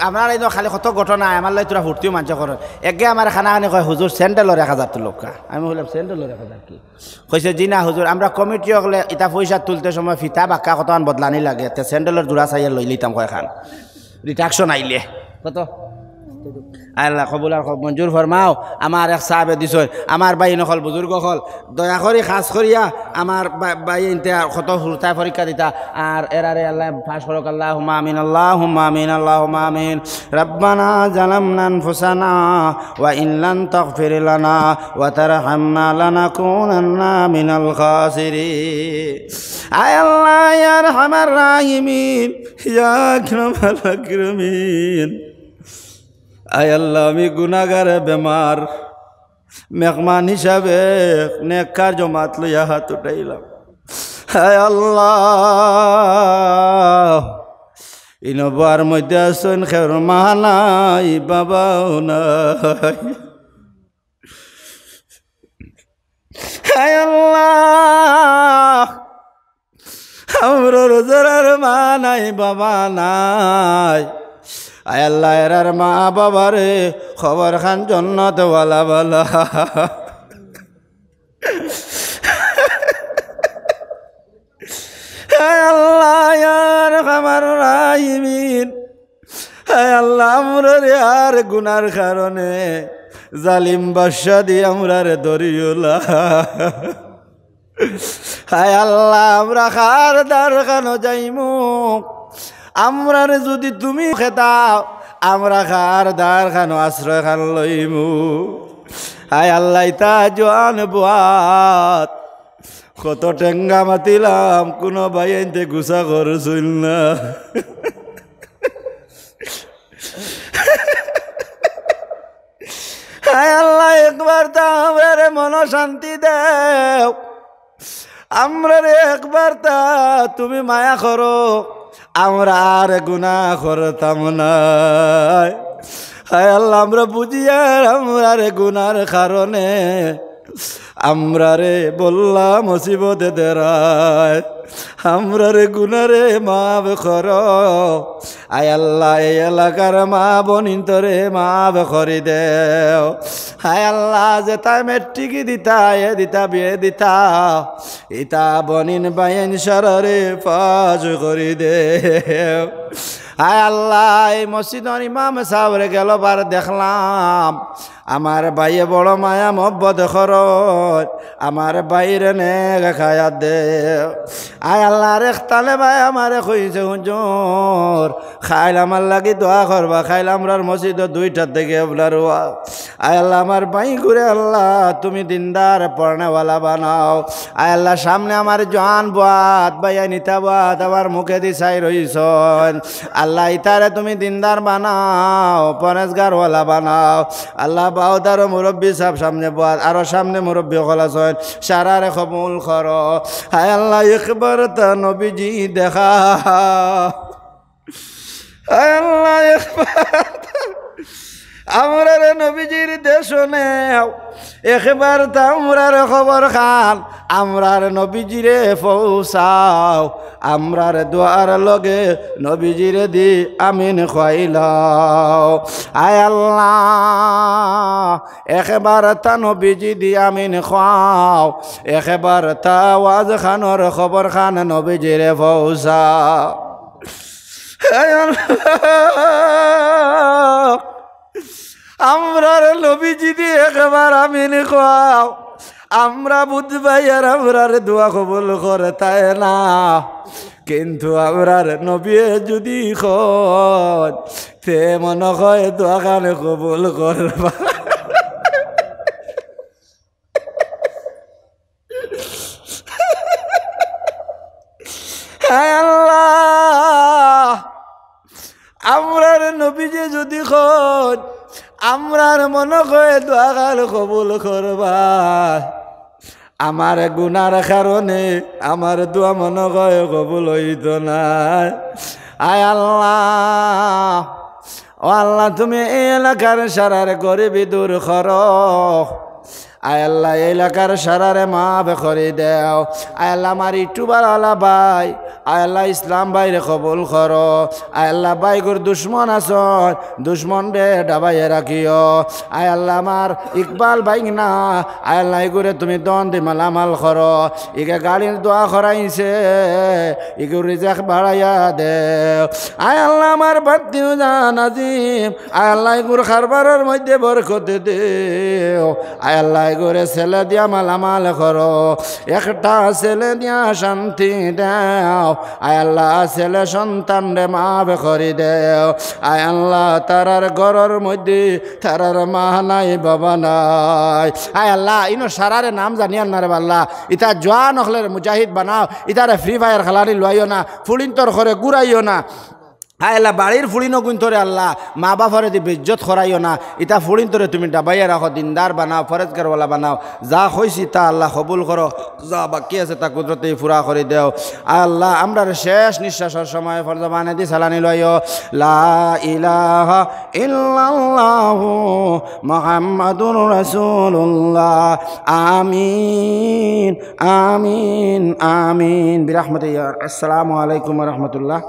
আমার এই খালি কত ঘটনা আমার লাই তোরা ফুর্তিও মানছ করেন একে আমার খানা খানি কয় হুজুর স্যান্ডেলর 1000 তো লোকা আমি বললাম স্যান্ডেলর 1000 কি কইছে জি না হুজুর আমরা কমিটি হলে এটা পয়সা তুলতে সময় ফিতা বাক্কা কতক্ষণ বদলানি লাগে তে স্যান্ডেলর জোড়া চাইয়া লই লিতাম কয়খান রিটাকশন আইলে কত আল্লাহ কবুল আর মঞ্জুর ফরমাও আমার এক সাহাবে দিছই আমার ভাই নকল বুজুর্গ হল দয়া করি খাস করিয়া আমার ভাই ইনতে কত হুরতায় পরীক্ষা দিতা আর এরারে আল্লাহ পাস করক আল্লাহুম্মা আমিন আল্লাহুম্মা আমিন আল্লাহুম্মা আমিন রব্বানা জালামনা আনফুসানা ওয়া ইন লাম তাগফির লানা ওয়া তারহামনা লানাকুনান্না মিনাল খাসিরিন আয় আল্লাহ ইয়া আরহামার রাহিমিন ইয়া আকরামাল আকরামিন আয় আল্লাহ আমি গুনাহগার বেমার মেহমান হিসাবে নেককার জমাত লইয়া হাত উঠাইলাম আয় আল্লাহ ইনবার মধ্যে আসুন খের মানাই বাবাও নাই আয় আল্লাহ আমরা রোজার মা নাই বাবা নাই আয় আল্লাহ এরার মা বাবারে খবর খান জন্নত ওয়ালা বালা আয় আল্লাহ ইয়ার আমার রাহিমিন আয় আল্লাহ আমরার আর গুনার কারণে জালিম বাদশা দিয়ে আমরারে দরিওলা আয় আল্লাহ আমরা খার দার খানো যাইমু আমরারে যদি তুমি খেতাও আমরা খার দার খানো আশ্রয় খান লইমু আয় আল্লাহ তা জোয়ান বাত কত টেঙ্গা মাতিলাম কোনো ভাই আনতে গুছা করছিল না আয় আল্লাহ একবার তা আমরারে মন শান্তি দেও আমরারে একবার তা তুমি মায়া করো আমরা আর গুনাহ করতাম না হায় আল্লাহ আমরা বুঝিয়া আমরারে গুনার কারণে আমরারে বললাম মুসিবতে দেরায় আমরারে গুনারে মাফ করো আয় আল্লাহ এই এলাকার মা বনিন তোরে মাফ করি দেও হায় আল্লাহ যে তাই মেট্রিকি দিতা এ দিতা বিয়ে দিতা ইতা বনিন বাইন সারারে পাজ করি দেও হায় আল্লাহ এই মসজিদর ইমাম সাহেবরে গেল বার দেখলাম আমার ভাইয়ে বড় মায়া মহব্বত খরচ আমার বাইরে নে খায়া দে আয় আল্লাহ রে তালে ভাই আমারে কইছে হুজুর খাইল আমার লাগি দোয়া করবা খাইল আমরার মসজিদ 2টার থেকে আপনার আয় আল্লাহ আমার ভাই ঘুরে আল্লাহ তুমি দিনদার পড়নেওয়ালা বানাও আয় আল্লাহ সামনে আমার জান বাত ভাইয়া নিতা বাত আমার মুখে দি চাই রইছ আল্লাহ ইতারে তুমি দিনদার বানাও পরেজগারওয়ালা বানাও আল্লাহ বাউদার মুরব্বী সাহেব সামনে বাত আরো সামনে মুরব্বী খলাছ সারারে কবুল করো হায় আল্লাহ একবার তা নবীজি দেখা হায় আল্লাহ একবার আমরার নবীজির দেশ নেও একবার তা আমরার খবর খান আমরার নবীজিরে পৌঁছাও আমরার দোয়ার লগে নবীজিরে দি আমিন খাইলাও আয় আল্লাহ একবার তা নবীজি দি আমিন খাও একবার তা ওয়াজ খানোর খবর খান নবীজিরে পৌঁছাও আয় আল্লাহ আমরার নবীজি দিয়ে একবার আমিন খাও আমরা বুঝবাই আর আমরার দোয়া কবুল করে তাই না কিন্তু আমরার নবী যদি খন তে মনে হয় দোয়া কানে কবুল করবা আল্লাহ আমরার নবীজি যদি খন আমরার মনে হয় দোয়া কাল কবুল করবা আমার গুনার কারণে আমার দোয়া মনে হয় কবুল হইত না আয় আল্লাহ ও আল্লাহ তুমি এই এলাকার সারার গরিবি দূর করো আয় আল্লাহ এলাকার সারারে মাফ করে দেও আয় আল্লাহ আমার ইউটিউবার আলা ভাই আয় আল্লাহ ইসলাম ভাইরে কবুল করো আয় আল্লাহ বাইগুর দুশ্মন আসন দুশ্মন রে ডাবাইয়ে রাখিও আয় আল্লাহ আমার ইকবাল ভাই না আয় আল্লাহ এগুরে তুমি দন দি মালামাল করো ইকে গাড়ির দোয়া করাইছে ইগুর রিজাক বাড়াইয়া দে আয় আল্লাহ আমার বাতিও জান আজিম আয় আল্লাহ এগুর খারবারের মধ্যে বরকত দেও আয় আল্লাহ এগুরে ছেলে দিয়া মালামাল করো একটা ছেলে দিয়া শান্তি দাও আয় আল্লাহ ছেলে সন্তান রে মাফ করে দেও আয় আল্লাহ তারার ঘরের মধ্যে তারার মা নাই বাবা নাই আয় আল্লাহ ইনো সারারে নাম জানিয়ান না রে আল্লাহ ইতা জোয়ান হলে মুজাহিদ বানাও ইতারে ফ্রি ফায়ার খেলানি লইও না ফুলিন্তর করে ঘুরাইও না আয় আল্লাহ বাড়ির ফুড়িনো গুন্তরে আল্লাহ মা বাপরে দি বেজ্জত খরাইও না ইতা ফুড়িন তোরে তুমি ডাবাইয়া রাখো দিনদার বানাও ফরেজগারওয়ালা বানাও যা হয়েছি তা আল্লাহ কবুল করো যা বাকি আছে তা কুদরতে ফুরা করে দেও আল্লাহ আমরা শেষ নিঃশ্বাসের সময় ফরজবানে দি সালানি লইও লা ইলাহা ইল্লাল্লাহু মুহাম্মাদুর রাসূলুল্লাহ আমিন আমিন আমিন বিরহমাতিহি আসসালামু আলাইকুম ওয়া রাহমাতুল্লাহ।